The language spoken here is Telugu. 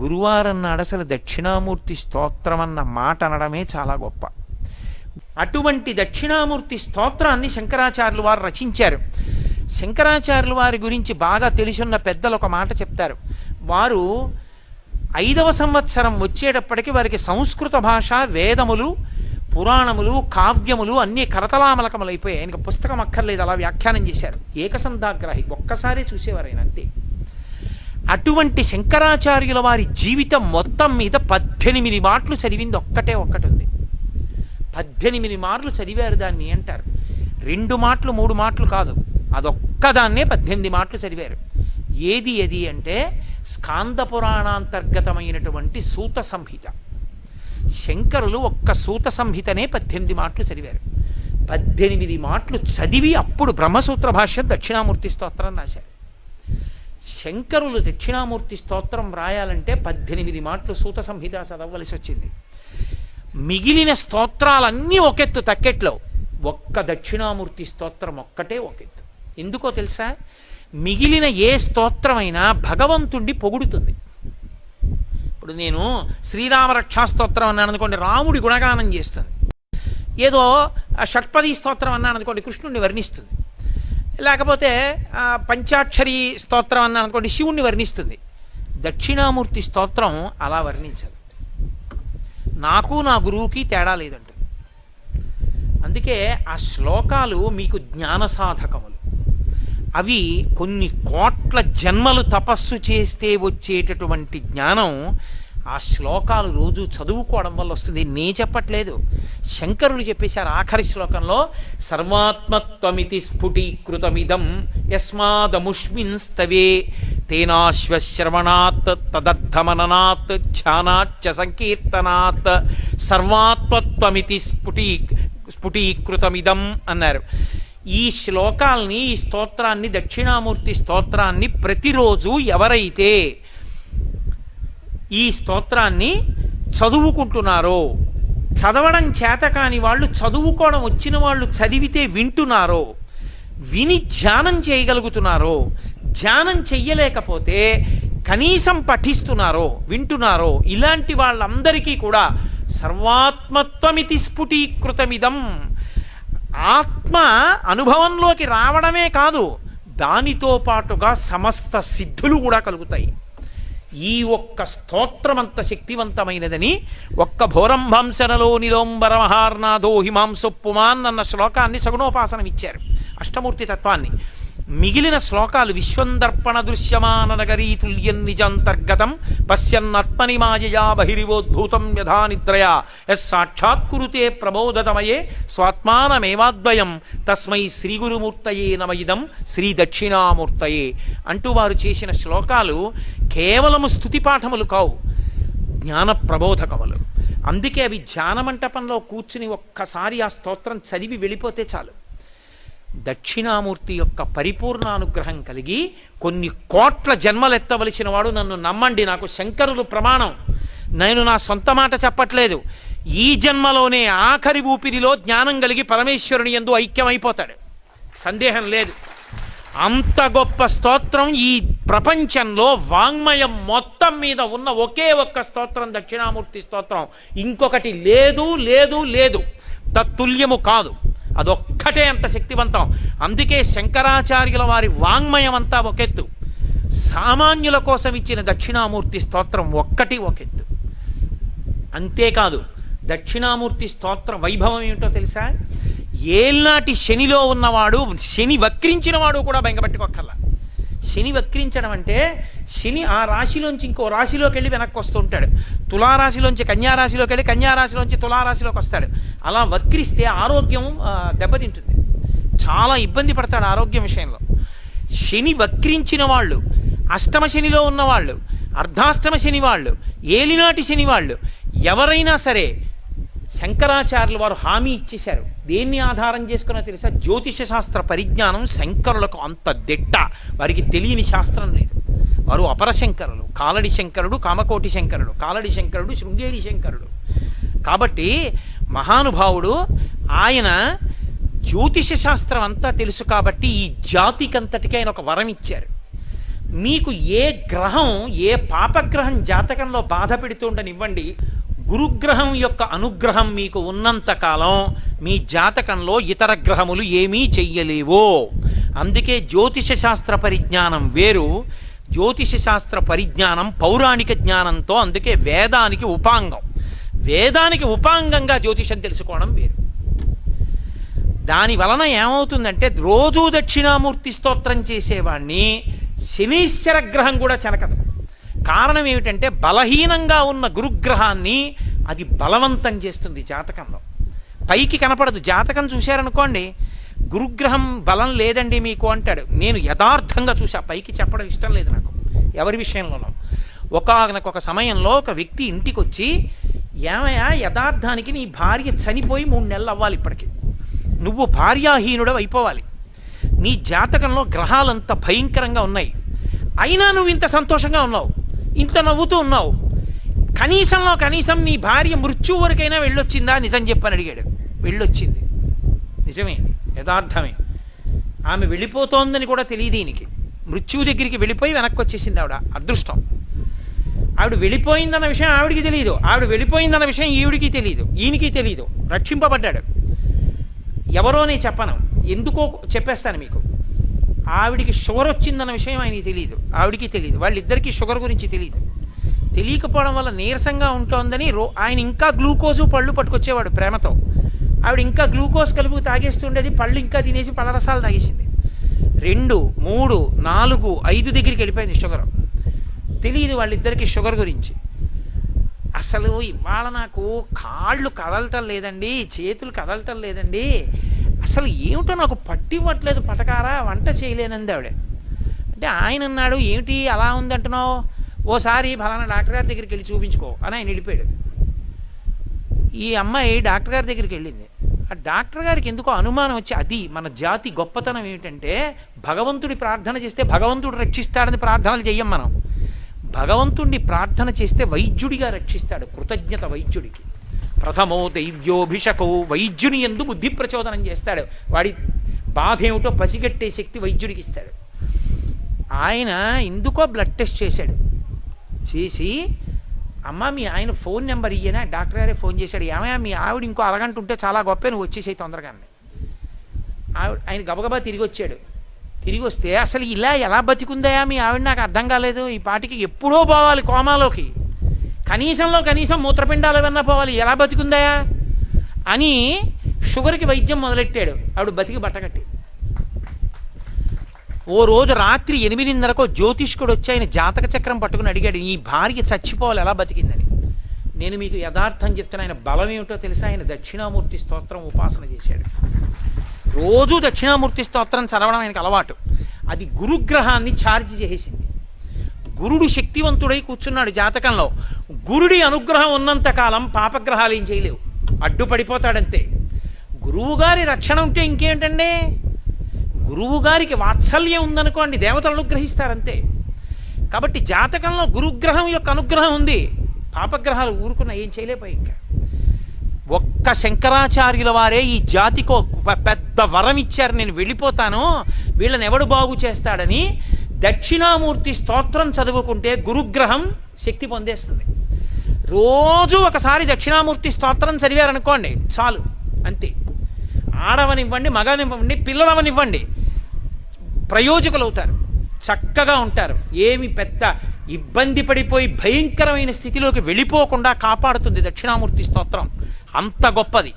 గురువారం నాడు అసలు దక్షిణామూర్తి స్తోత్రం అన్న మాట అనడమే చాలా గొప్ప. అటువంటి దక్షిణామూర్తి స్తోత్రాన్ని శంకరాచార్యులు వారు రచించారు. శంకరాచార్యుల వారి గురించి బాగా తెలుసున్న పెద్దలు ఒక మాట చెప్తారు. వారు 5వ సంవత్సరం వచ్చేటప్పటికి వారికి సంస్కృత భాష, వేదములు, పురాణములు, కావ్యములు అన్నీ కరతలామలకములైపోయాయి. ఆయనకు పుస్తకం అక్కర్లేదు, అలా వ్యాఖ్యానం చేశారు. ఏకసంధాగ్రాహి, ఒక్కసారే చూసేవారు ఆయన, అంతే. అటువంటి శంకరాచార్యుల వారి జీవితం మొత్తం మీద 18 మాటలు చదివింది ఒక్కటే ఒక్కటి ఉంది. 18 మార్లు చదివారు దాన్ని అంటారు. 2 మాటలు 3 మాటలు కాదు, అదొక్కదాన్నే 18 మాటలు చదివారు. ఏది అంటే స్కాంద పురాణాంతర్గతమైనటువంటి సూత సంహిత. శంకరులు ఒక్క సూత సంహితనే 18 మాటలు చదివారు. 18 మాటలు చదివి అప్పుడు బ్రహ్మసూత్ర భాష్యం దక్షిణామూర్తి స్తోత్రం రాశారు. శంకరులు దక్షిణామూర్తి స్తోత్రం రాయాలంటే 18 మాటలు సూత సంహిత చదవలసి వచ్చింది. మిగిలిన స్తోత్రాలన్నీ ఒకెత్తు తక్కెట్లో, ఒక్క దక్షిణామూర్తి స్తోత్రం ఒక్కటే ఒకెత్తు. ఎందుకో తెలుసా? మిగిలిన ఏ స్తోత్రమైనా భగవంతుణ్ణి పొగుడుతుంది. ఇప్పుడు నేను శ్రీరామ రక్షాస్తోత్రం అన్నాను అనుకోండి, రాముడి గుణగానం చేస్తుంది. ఏదో షట్పది స్తోత్రం అన్నాను అనుకోండి, కృష్ణుడిని వర్ణిస్తుంది. లేకపోతే పంచాక్షరి స్తోత్రం అన్నాను అనుకోండి, శివుణ్ణి వర్ణిస్తుంది. దక్షిణామూర్తి స్తోత్రం అలా వర్ణించదు. నాకు నా గురువుకి తేడా లేదంట. అందుకే ఆ శ్లోకాలు మీకు జ్ఞాన సాధకములు. అవి కొన్ని కోట్ల జన్మలు తపస్సు చేస్తే వచ్చేటటువంటి జ్ఞానం ఆ శ్లోకాలు రోజు చదువుకోవడం వల్ల వస్తుంది. నే చెప్పట్లేదు, శంకరులు చెప్పేశారు ఆఖరి శ్లోకంలో. సర్వాత్మత్వమితి స్ఫుటీకృతమిదం యస్మాదముష్మిన్ స్తవే తేనాశ్వశ్రవణాత్ తదర్థమననాత్ ధ్యానాచ్చ సంకీర్తనాత్ సర్వాత్మత్వమితి స్ఫుటీకృతమిదం అన్నారు. ఈ శ్లోకాల్ని, ఈ స్తోత్రాన్ని, దక్షిణామూర్తి స్తోత్రాన్ని ప్రతిరోజు ఎవరైతే ఈ స్తోత్రాన్ని చదువుకుంటున్నారో, చదవడం చేత కాని వాళ్ళు, చదువుకోవడం వచ్చిన వాళ్ళు చదివితే వింటున్నారో, విని ధ్యానం చేయగలుగుతున్నారో, ధ్యానం చెయ్యలేకపోతే కనీసం పఠిస్తున్నారో, వింటున్నారో, ఇలాంటి వాళ్ళందరికీ కూడా సర్వాత్మత్వమితి స్ఫుటీకృతమిదం, ఆత్మ అనుభవంలోకి రావడమే కాదు, దానితో పాటుగా సమస్త సిద్ధులు కూడా కలుగుతాయి. ఈ ఒక్క స్తోత్రం అంత శక్తివంతమైనదని ఒక్క భోరంభంసనలో నిలోంబరమహార్నాథో హిమాంసొప్పుమాన్ అన్న శ్లోకాన్ని సగుణోపాసనం ఇచ్చారు, అష్టమూర్తి తత్వాన్ని. మిగిలిన శ్లోకాలు విశ్వందర్పణ దృశ్యమాన నగరీ తుల్యం నిజాంతర్గతం పశ్యన్నాత్మని మాయయా బహిరివోద్భూతం యథా నిద్రయా యస్సాక్షాత్కురుతే ప్రబోధతమయే స్వాత్మానమేవాద్వయం తస్మై శ్రీగురుమూర్తయే నమయిదం శ్రీ దక్షిణామూర్తయే అంటూ వారు చేసిన శ్లోకాలు కేవలము స్తుతిపాఠములు కావు, జ్ఞాన ప్రబోధకములు. అందుకే అవి ధ్యాన మంటపంలో కూర్చుని ఒక్కసారి ఆ స్తోత్రం చదివి వెళ్ళిపోతే చాలు. దక్షిణామూర్తి యొక్క పరిపూర్ణానుగ్రహం కలిగి కొన్ని కోట్ల జన్మలెత్తవలసిన వాడు, నన్ను నమ్మండి, నాకు శంకరులు ప్రమాణం, నేను నా సొంత మాట చెప్పట్లేదు, ఈ జన్మలోనే ఆఖరి ఊపిరిలో జ్ఞానం కలిగి పరమేశ్వరుని యందు ఐక్యమైపోతాడు, సందేహం లేదు. అంత గొప్ప స్తోత్రం ఈ ప్రపంచంలో వాంగ్మయం మొత్తం మీద ఉన్న ఒకే ఒక్క స్తోత్రం దక్షిణామూర్తి స్తోత్రం. ఇంకొకటి లేదు లేదు లేదు, తత్తుల్యము కాదు, అదొక్కటే అంత శక్తివంతం. అందుకే శంకరాచార్యుల వారి వాంగ్మయం అంతా ఒకెత్తు, సామాన్యుల కోసం ఇచ్చిన దక్షిణామూర్తి స్తోత్రం ఒక్కటి ఒకెత్తు. అంతేకాదు, దక్షిణామూర్తి స్తోత్ర వైభవం ఏమిటో తెలుసా? ఏల్నాటి శనిలో ఉన్నవాడు, శని వక్రించిన వాడు కూడా బెంగపెట్టుకోక్కర్లా. శని వక్రించడం అంటే శని ఆ రాశిలోంచి ఇంకో రాశిలోకి వెళ్ళి వెనక్కి వస్తూ ఉంటాడు. తులారాశిలోంచి కన్యారాశిలోకి వెళ్ళి కన్యారాశిలోంచి తులారాశిలోకి వస్తాడు. అలా వక్రిస్తే ఆరోగ్యం దెబ్బతింటుంది, చాలా ఇబ్బంది పడతాడు ఆరోగ్యం విషయంలో. శని వక్రించిన వాళ్ళు, అష్టమ శనిలో ఉన్నవాళ్ళు, అర్ధాష్టమ శని వాళ్ళు, ఏలినాటి శని వాళ్ళు ఎవరైనా సరే శంకరాచార్యులు వారు హామీ ఇచ్చేశారు. దేన్ని ఆధారం చేసుకున్నా తెలుసా? జ్యోతిష శాస్త్ర పరిజ్ఞానం శంకరులకు అంత దిట్ట, వారికి తెలియని శాస్త్రం లేదు. వారు అపర శంకరులు, కాలడి శంకరుడు, కామకోటి శంకరుడు, కాలడి శంకరుడు, శృంగేరి శంకరుడు. కాబట్టి మహానుభావుడు ఆయన జ్యోతిష శాస్త్రం అంతా తెలుసు. కాబట్టి ఈ జాతికంతటికి ఆయన ఒక వరం ఇచ్చారు. మీకు ఏ గ్రహం ఏ పాపగ్రహం జాతకంలో బాధ పెడుతుండనివ్వండి, గురుగ్రహం యొక్క అనుగ్రహం మీకు ఉన్నంతకాలం మీ జాతకంలో ఇతర గ్రహములు ఏమీ చెయ్యలేవో. అందుకే జ్యోతిష శాస్త్ర పరిజ్ఞానం వేరు, జ్యోతిష శాస్త్ర పరిజ్ఞానం పౌరాణిక జ్ఞానంతో, అందుకే వేదానికి ఉపాంగం. వేదానికి ఉపాంగంగా జ్యోతిషం తెలుసుకోవడం వేరు. దాని వలన ఏమవుతుందంటే రోజూ దక్షిణామూర్తి స్తోత్రం చేసేవాణ్ణి శనీశ్వర గ్రహం కూడా చెనకదు. కారణం ఏమిటంటే బలహీనంగా ఉన్న గురుగ్రహాన్ని అది బలవంతం చేస్తుంది జాతకంలో. పైకి కనపడదు. జాతకం చూశారనుకోండి, గురుగ్రహం బలం లేదండి మీకు అంటాడు. నేను యథార్థంగా చూసా, పైకి చెప్పడం ఇష్టం లేదు నాకు ఎవరి విషయంలోనూ. ఒక సమయంలో ఒక వ్యక్తి ఇంటికి వచ్చి, ఏమయ్యా యథార్థానికి నీ భార్య చనిపోయి 3 నెలలు అవ్వాలి, ఇప్పటికి నువ్వు భార్యాహీనుడు అయిపోవాలి, నీ జాతకంలో గ్రహాలంత భయంకరంగా ఉన్నాయి, అయినా నువ్వు ఇంత సంతోషంగా ఉన్నావు, ఇంత నవ్వుతూ ఉన్నావు, కనీసం నీ భార్య మృత్యు వరకైనా వెళ్ళొచ్చిందా, నిజం చెప్పని అడిగాడు. వెళ్ళొచ్చింది, నిజమే, యథార్థమే. ఆమె వెళ్ళిపోతోందని కూడా తెలియదు ఈయనకి. మృత్యువు దగ్గరికి వెళ్ళిపోయి వెనక్కి వచ్చేసింది ఆవిడ. అదృష్టం. ఆవిడ వెళ్ళిపోయిందన్న విషయం ఆవిడికి తెలియదు, ఆవిడ వెళ్ళిపోయిందన్న విషయం ఈవిడికి తెలియదు, ఈయనకి తెలియదు. రక్షింపబడ్డాడు. ఎవరో నేను చెప్పను, ఎందుకో చెప్పేస్తాను మీకు. ఆవిడికి షుగర్ వచ్చిందన్న విషయం ఆయనకి తెలియదు, ఆవిడికి తెలియదు, వాళ్ళిద్దరికీ షుగర్ గురించి తెలియదు. తెలియకపోవడం వల్ల నీరసంగా ఉంటోందని ఆయన ఇంకా గ్లూకోజు పళ్ళు పట్టుకొచ్చేవాడు ప్రేమతో. ఆవిడ ఇంకా గ్లూకోజ్ కలుపు తాగేస్తుండేది, పళ్ళు ఇంకా తినేసి పళ్ళరసాలు తాగేసింది. 2, 3, 4, 5 దగ్గరికి వెళ్ళిపోయింది షుగర్. తెలియదు వాళ్ళిద్దరికీ షుగర్ గురించి. అసలు ఇవాళ నాకు కాళ్ళు కదలటం లేదండి, చేతులు కదలటం లేదండి, అసలు ఏమిటో నాకు పట్టివ్వట్లేదు, పటకారా వంట చేయలేనంది ఆవిడ. అంటే ఆయన అన్నాడు, ఏమిటి అలా ఉందంటున్నావు, ఓసారి ఫలానా డాక్టర్ గారి దగ్గరికి వెళ్ళి చూపించుకో అని ఆయన వెళ్ళిపోయాడు. ఈ అమ్మాయి డాక్టర్ గారి దగ్గరికి వెళ్ళింది. ఆ డాక్టర్ గారికి ఎందుకో అనుమానం వచ్చి, అది మన జాతి గొప్పతనం ఏమిటంటే భగవంతుడి ప్రార్థన చేస్తే భగవంతుడు రక్షిస్తాడని ప్రార్థనలు చెయ్యం మనం. భగవంతుడిని ప్రార్థన చేస్తే వైద్యుడిగా రక్షిస్తాడు. కృతజ్ఞత వైద్యుడికి. ప్రథమో దైవ్యోభిషకో, వైద్యుని యందు బుద్ధి ప్రచోదనం చేస్తాడు. వాడి బాధ ఏమిటో పసిగట్టే శక్తి వైద్యుడికి ఇస్తాడు. ఆయన ఎందుకో బ్లడ్ టెస్ట్ చేశాడు. చేసి, అమ్మ మీ ఆయన ఫోన్ నెంబర్ ఇయ్యనా, డాక్టర్ గారే ఫోన్ చేశాడు, ఏమయ్యా మీ ఆవిడ ఇంకో అరగంట ఉంటే చాలా గొప్ప, నువ్వు వచ్చేసాయి తొందరగానే. ఆయన గబగబా తిరిగి వచ్చాడు. తిరిగి వస్తే, అసలు ఇలా ఎలా బతికుందయా మీ ఆవిడ, నాకు అర్థం కాలేదు, ఈ పాటికి ఎప్పుడో పోవాలి కోమాలోకి, కనీసం మూత్రపిండాలు ఏమన్నా పోవాలి, ఎలా బతికుందయా అని షుగర్కి వైద్యం మొదలెట్టాడు. ఆవిడ బతికి బట్టకట్టి. ఓ రోజు రాత్రి 8:30కో జ్యోతిష్కుడు వచ్చి ఆయన జాతక చక్రం పట్టుకుని అడిగాడు, ఈ భార్య చచ్చిపోవాలి ఎలా బతికిందని. నేను మీకు యథార్థం చెప్తున్నా, ఆయన బలం ఏమిటో తెలుసా, ఆయన దక్షిణామూర్తి స్తోత్రం ఉపాసన చేశాడు. రోజు దక్షిణామూర్తి స్తోత్రం చదవడం ఆయనకు అలవాటు. అది గురుగ్రహాన్ని ఛార్జ్ చేసేసింది. గురుడు శక్తివంతుడై కూర్చున్నాడు జాతకంలో. గురుడి అనుగ్రహం ఉన్నంతకాలం పాపగ్రహాలు ఏం చేయలేవు, అడ్డుపడిపోతాడంతే. గురువుగారి రక్షణ ఉంటే ఇంకేంటండి, గురువుగారికి వాత్సల్యం ఉందనుకోండి, దేవతలు అనుగ్రహిస్తారంతే. కాబట్టి జాతకంలో గురుగ్రహం యొక్క అనుగ్రహం ఉంది, పాపగ్రహాలు ఊరుకున్న ఏం చేయలేపోయి. ఇంకా ఒక్క శంకరాచార్యుల వారే ఈ జాతికో పెద్ద వరం ఇచ్చారు, నేను వెళ్ళిపోతాను, వీళ్ళని ఎవడు బాగు చేస్తాడని. దక్షిణామూర్తి స్తోత్రం చదువుకుంటే గురుగ్రహం శక్తి పొందేస్తుంది. రోజు ఒకసారి దక్షిణామూర్తి స్తోత్రం చదివారనుకోండి చాలు, అంతే. ఆడవనివ్వండి, మగనివ్వండి, పిల్లలవనివ్వండి, ప్రయోజకులు అవుతారు, చక్కగా ఉంటారు. ఏమి పెద్ద ఇబ్బంది పడిపోయి భయంకరమైన స్థితిలోకి వెళ్ళిపోకుండా కాపాడుతుంది దక్షిణామూర్తి స్తోత్రం. అంత గొప్పది.